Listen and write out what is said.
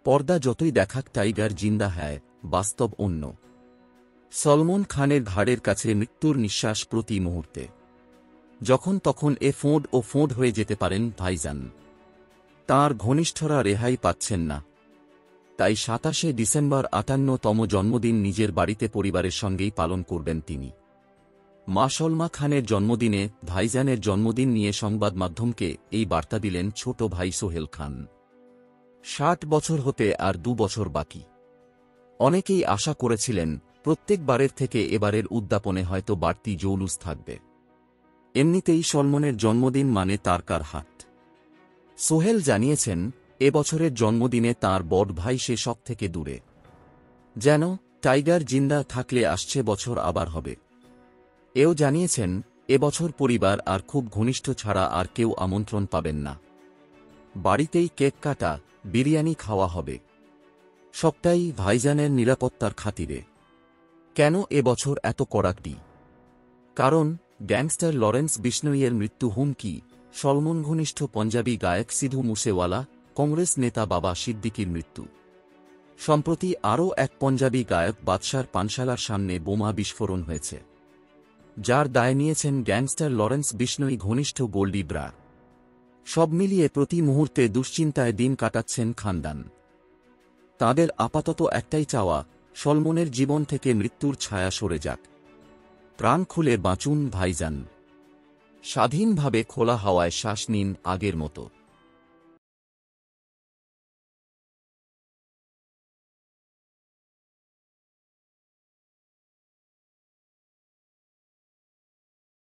পর্দা যতই দেখাক টাইগার জিন্দা হ্যায়, বাস্তব অন্য। সলমন খানের ঘাড়ের কাছে মৃত্যুর নিঃশ্বাস প্রতি মুহূর্তে। যখন তখন ফোঁড হয়ে যেতে পারেন ভাইজান। তাঁর ঘনিষ্ঠরা রেহাই পাচ্ছেন না। তাই ২৭শে ডিসেম্বর ৫৮তম জন্মদিন নিজের বাড়িতে পরিবারের সঙ্গেই পালন করবেন তিনি। মা সলমা খানের জন্মদিনে ভাইজানের জন্মদিন নিয়ে সংবাদ মাধ্যমকে এই বার্তা দিলেন ছোট ভাই সোহেল খান। ৬০ বছর হতে আর ২ বছর বাকি। অনেকেই আশা করেছিলেন প্রত্যেকবারের থেকে এবারের উদ্যাপনে হয়তো বাড়তি জৌলুস থাকবে। এমনিতেই সলমনের জন্মদিন মানে তারকার হাট। সোহেল জানিয়েছেন, এবছরের জন্মদিনে তাঁর বড় ভাই সে সব থেকে দূরে। যেন টাইগার জিন্দা থাকলে আসছে বছর আবার হবে। এও জানিয়েছেন, এবছর পরিবার আর খুব ঘনিষ্ঠ ছাড়া আর কেউ আমন্ত্রণ পাবেন না। বাড়িতেই কেক কাটা, বিরিয়ানি খাওয়া হবে। সবটাই ভাইজানের নিরাপত্তার খাতিরে। কেন এবছর এত কড়াকড়ি? কারণ গ্যাংস্টার লরেন্স বিশনোইয়ের মৃত্যু হুমকি, সলমন ঘনিষ্ঠ পঞ্জাবি গায়ক সিধু মুসেওয়ালা, কংগ্রেস নেতা বাবা সিদ্দিকীর মৃত্যু। সম্প্রতি আরও এক পঞ্জাবি গায়ক বাদশার পানশালার সামনে বোমা বিস্ফোরণ হয়েছে, যার দায় নিয়েছেন গ্যাংস্টার লরেন্স বিশনোই ঘনিষ্ঠ গোল্ডি ব্রার। সব মিলিয়ে প্রতি মুহূর্তে দুশ্চিন্তায় দিন কাটাচ্ছেন খানদান। তাদের আপাতত একটাই চাওয়া, সলমনের জীবন থেকে মৃত্যুর ছায়া সরে যাক। প্রাণ খুলে বাঁচুন ভাইজান। স্বাধীনভাবে খোলা হাওয়ায় শ্বাস নিন আগের মতো।